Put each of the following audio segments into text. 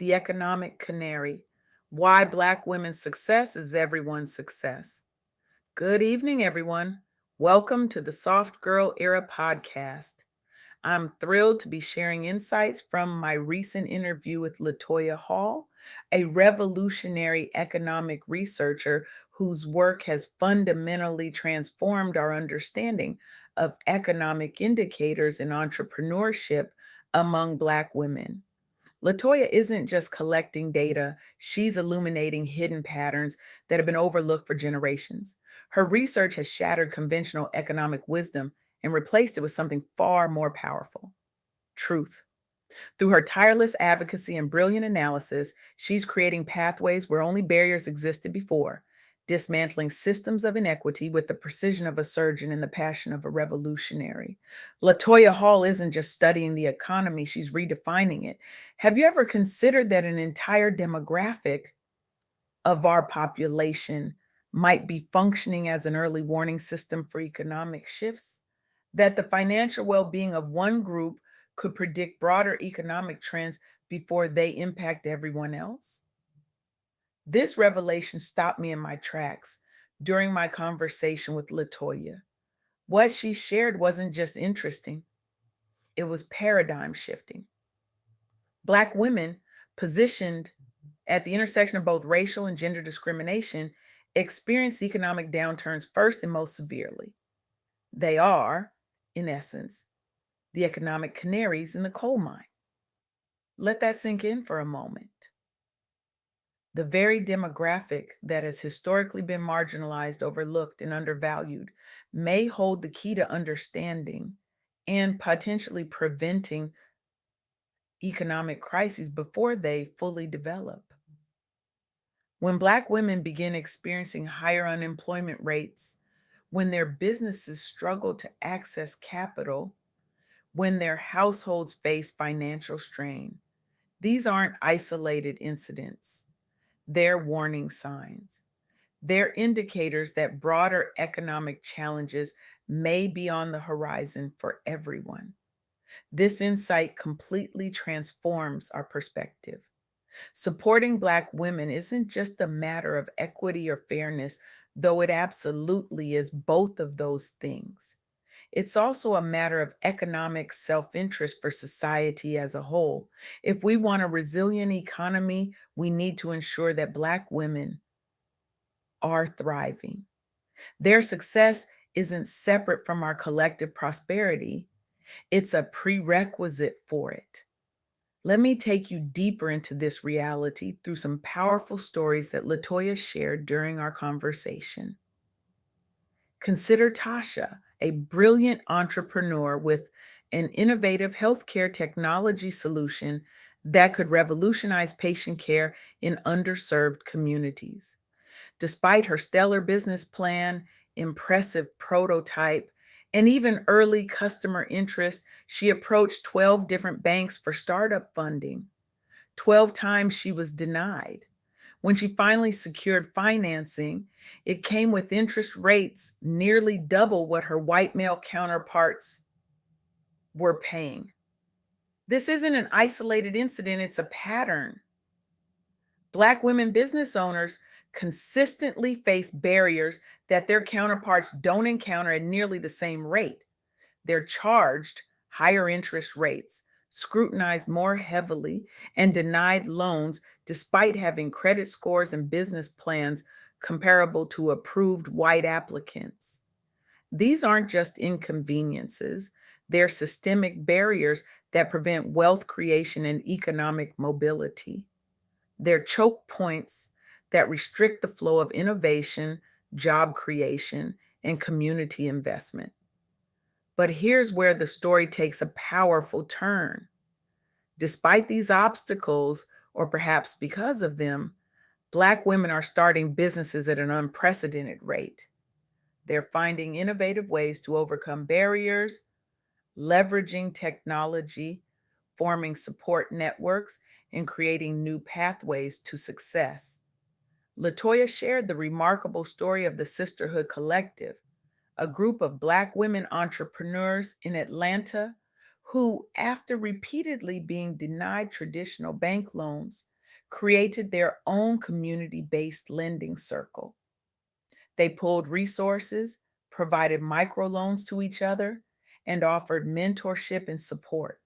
the economic canary. Why Black women's success is everyone's success. Good evening, everyone. Welcome to the Soft Girl Era podcast. I'm thrilled to be sharing insights from my recent interview with Latoya Hall, a revolutionary economic researcher whose work has fundamentally transformed our understanding of economic indicators and entrepreneurship among Black women. Latoya isn't just collecting data, she's illuminating hidden patterns that have been overlooked for generations. Her research has shattered conventional economic wisdom and replaced it with something far more powerful: truth. Through her tireless advocacy and brilliant analysis, she's creating pathways where only barriers existed before, dismantling systems of inequity with the precision of a surgeon and the passion of a revolutionary. Latoya Hall isn't just studying the economy, she's redefining it. Have you ever considered that an entire demographic of our population might be functioning as an early warning system for economic shifts? That the financial well being of one group could predict broader economic trends before they impact everyone else? This revelation stopped me in my tracks during my conversation with Latoya. What she shared wasn't just interesting, it was paradigm shifting. Black women, positioned at the intersection of both racial and gender discrimination, experience economic downturns first and most severely. They are, in essence, the economic canaries in the coal mine. Let that sink in for a moment. The very demographic that has historically been marginalized, overlooked, and undervalued may hold the key to understanding and potentially preventing economic crises before they fully develop. When Black women begin experiencing higher unemployment rates, when their businesses struggle to access capital, when their households face financial strain, these aren't isolated incidents. They're warning signs. They're indicators that broader economic challenges may be on the horizon for everyone. This insight completely transforms our perspective. Supporting Black women isn't just a matter of equity or fairness, though it absolutely is both of those things. It's also a matter of economic self interest for society as a whole. If we want a resilient economy, we need to ensure that Black women are thriving. Their success isn't separate from our collective prosperity, it's a prerequisite for it. Let me take you deeper into this reality through some powerful stories that Latoya shared during our conversation. Consider Tasha, a brilliant entrepreneur with an innovative healthcare technology solution that could revolutionize patient care in underserved communities. Despite her stellar business plan, impressive prototype, and even early customer interest, she approached 12 different banks for startup funding. 12 times she was denied. When she finally secured financing, it came with interest rates nearly double what her white male counterparts were paying. This isn't an isolated incident, it's a pattern. Black women business owners consistently face barriers that their counterparts don't encounter at nearly the same rate. They're charged higher interest rates, scrutinized more heavily, and denied loans despite having credit scores and business plans comparable to approved white applicants. These aren't just inconveniences, they're systemic barriers that prevent wealth creation and economic mobility. They're choke points that restrict the flow of innovation, job creation, and community investment. But here's where the story takes a powerful turn. Despite these obstacles, or perhaps because of them, Black women are starting businesses at an unprecedented rate. They're finding innovative ways to overcome barriers, leveraging technology, forming support networks, and creating new pathways to success. Latoya shared the remarkable story of the Sisterhood Collective, a group of Black women entrepreneurs in Atlanta who, after repeatedly being denied traditional bank loans, created their own community based lending circle. They pooled resources, provided microloans to each other, and offered mentorship and support.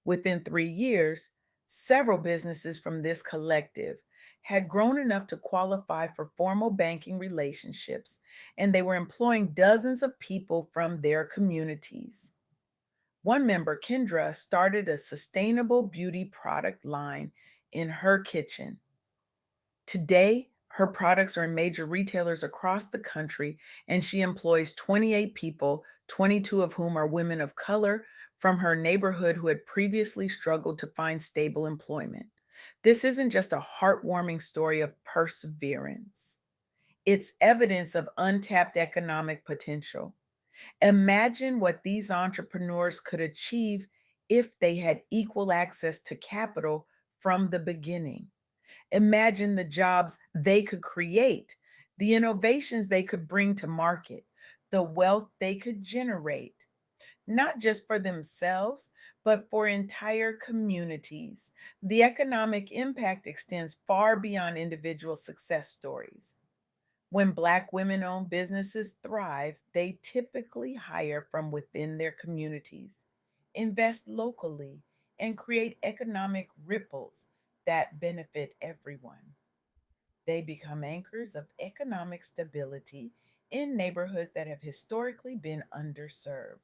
Within 3 years, several businesses from this collective had grown enough to qualify for formal banking relationships, and they were employing dozens of people from their communities. One member, Kendra, started a sustainable beauty product line in her kitchen. Today, her products are in major retailers across the country, and she employs 28 people, 22 of whom are women of color from her neighborhood who had previously struggled to find stable employment. This isn't just a heartwarming story of perseverance, it's evidence of untapped economic potential. Imagine what these entrepreneurs could achieve if they had equal access to capital from the beginning. Imagine the jobs they could create, the innovations they could bring to market, the wealth they could generate, not just for themselves, but for entire communities. The economic impact extends far beyond individual success stories. When Black women owned businesses thrive, they typically hire from within their communities, invest locally, and create economic ripples that benefit everyone. They become anchors of economic stability in neighborhoods that have historically been underserved.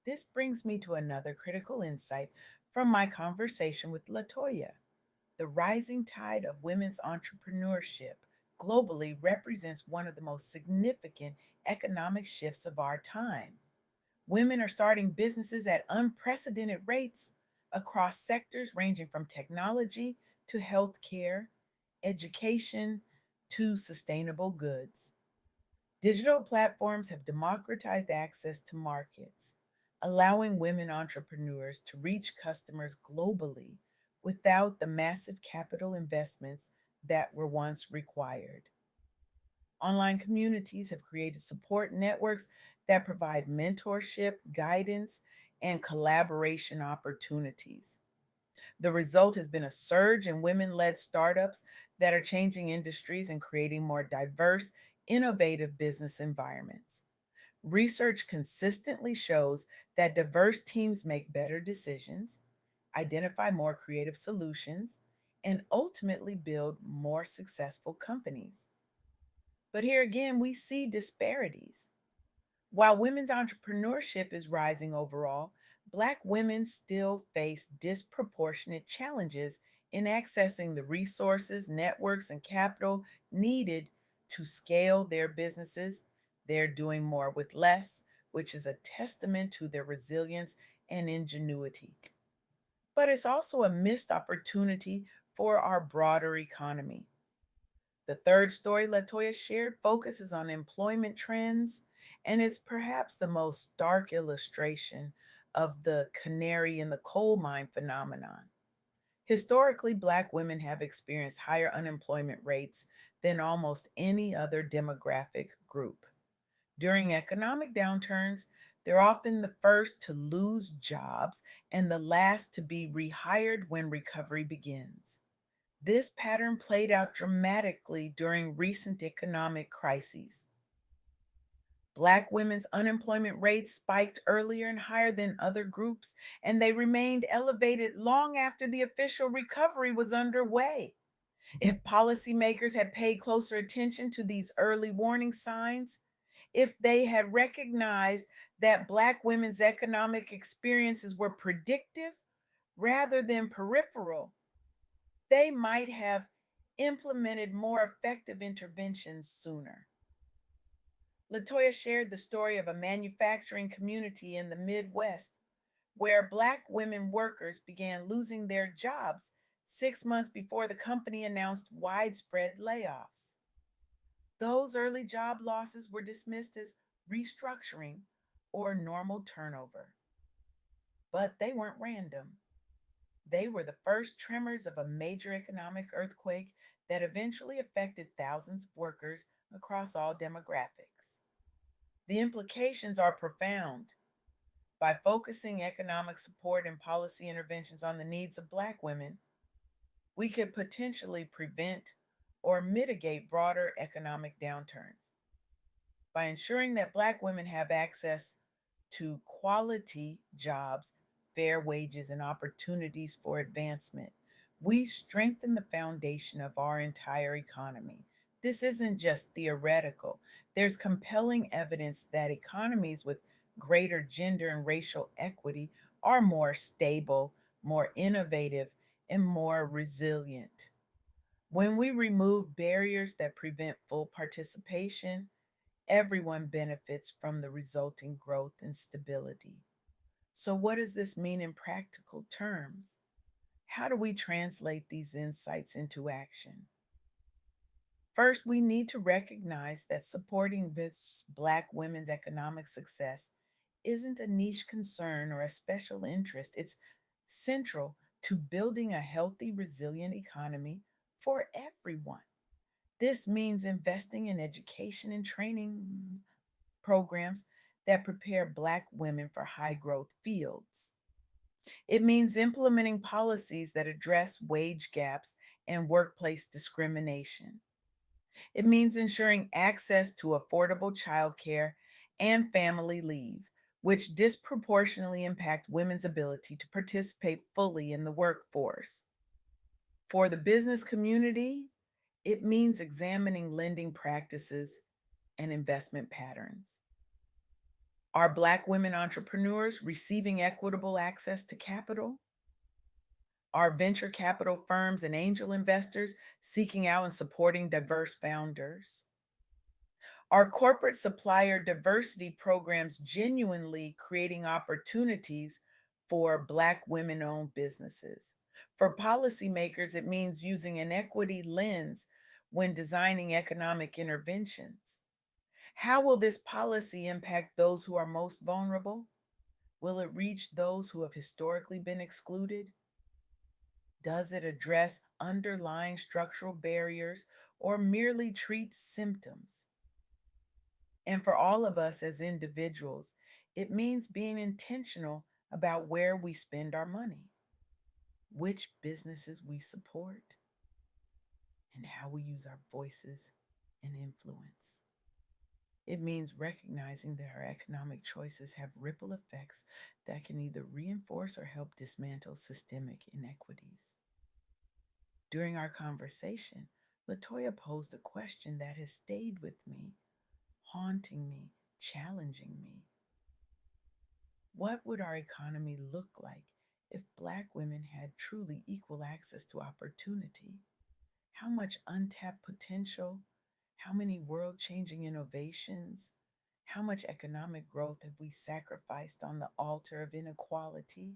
This brings me to another critical insight from my conversation with Latoya. The rising tide of women's entrepreneurship globally represents one of the most significant economic shifts of our time. Women are starting businesses at unprecedented rates across sectors ranging from technology to healthcare, education to sustainable goods. Digital platforms have democratized access to markets, allowing women entrepreneurs to reach customers globally without the massive capital investments that were once required. Online communities have created support networks that provide mentorship, guidance, and collaboration opportunities. The result has been a surge in women led startups that are changing industries and creating more diverse, innovative business environments. Research consistently shows that diverse teams make better decisions, identify more creative solutions, and ultimately build more successful companies. But here again, we see disparities. While women's entrepreneurship is rising overall, Black women still face disproportionate challenges in accessing the resources, networks, and capital needed to scale their businesses. They're doing more with less, which is a testament to their resilience and ingenuity. But it's also a missed opportunity for our broader economy. The third story Latoya shared focuses on employment trends, and it's perhaps the most stark illustration of the canary in the coal mine phenomenon. Historically, Black women have experienced higher unemployment rates than almost any other demographic group. During economic downturns, they're often the first to lose jobs and the last to be rehired when recovery begins. This pattern played out dramatically during recent economic crises. Black women's unemployment rates spiked earlier and higher than other groups, and they remained elevated long after the official recovery was underway. If policymakers had paid closer attention to these early warning signs, if they had recognized that Black women's economic experiences were predictive rather than peripheral, they might have implemented more effective interventions sooner. Latoya shared the story of a manufacturing community in the Midwest where Black women workers began losing their jobs 6 months before the company announced widespread layoffs. Those early job losses were dismissed as restructuring or normal turnover, but they weren't random. They were the first tremors of a major economic earthquake that eventually affected thousands of workers across all demographics. The implications are profound. By focusing economic support and policy interventions on the needs of Black women, we could potentially prevent or mitigate broader economic downturns by ensuring that Black women have access to quality jobs, fair wages, and opportunities for advancement. We strengthen the foundation of our entire economy. This isn't just theoretical. There's compelling evidence that economies with greater gender and racial equity are more stable, more innovative, and more resilient. When we remove barriers that prevent full participation, everyone benefits from the resulting growth and stability. So, what does this mean in practical terms? How do we translate these insights into action? First, we need to recognize that supporting this Black women's economic success isn't a niche concern or a special interest. It's central to building a healthy, resilient economy for everyone. This means investing in education and training programs that prepare Black women for high growth fields. It means implementing policies that address wage gaps and workplace discrimination. It means ensuring access to affordable childcare and family leave, which disproportionately impact women's ability to participate fully in the workforce. For the business community, it means examining lending practices and investment patterns. Are Black women entrepreneurs receiving equitable access to capital? Are venture capital firms and angel investors seeking out and supporting diverse founders? Are corporate supplier diversity programs genuinely creating opportunities for Black women owned businesses? For policymakers, it means using an equity lens when designing economic interventions. How will this policy impact those who are most vulnerable? Will it reach those who have historically been excluded? Does it address underlying structural barriers or merely treat symptoms? And for all of us as individuals, it means being intentional about where we spend our money, which businesses we support, and how we use our voices and influence. It means recognizing that our economic choices have ripple effects that can either reinforce or help dismantle systemic inequities. During our conversation, Latoya posed a question that has stayed with me, haunting me, challenging me. What would our economy look like if Black women had truly equal access to opportunity? How much untapped potential? How many world changing innovations? How much economic growth have we sacrificed on the altar of inequality?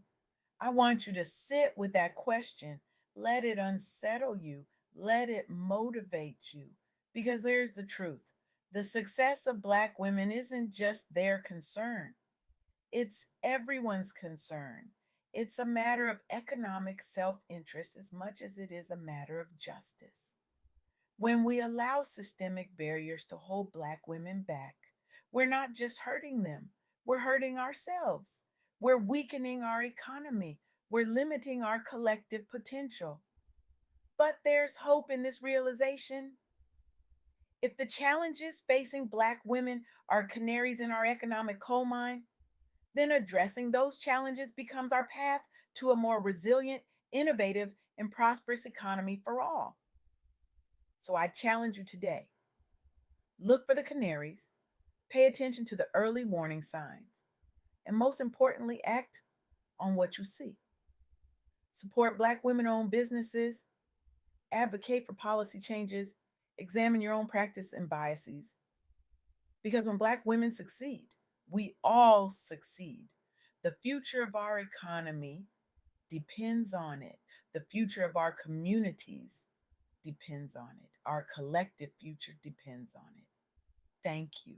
I want you to sit with that question. Let it unsettle you. Let it motivate you. Because here's the truth: the success of Black women isn't just their concern, it's everyone's concern. It's a matter of economic self interest as much as it is a matter of justice. When we allow systemic barriers to hold Black women back, we're not just hurting them, we're hurting ourselves. We're weakening our economy, we're limiting our collective potential. But there's hope in this realization. If the challenges facing Black women are canaries in our economic coal mine, then addressing those challenges becomes our path to a more resilient, innovative, and prosperous economy for all. So I challenge you today: look for the canaries, pay attention to the early warning signs, and most importantly, act on what you see. Support Black women owned businesses, advocate for policy changes, examine your own practice and biases. Because when Black women succeed, we all succeed. The future of our economy depends on it. The future of our communities depends on it. Our collective future depends on it. Thank you.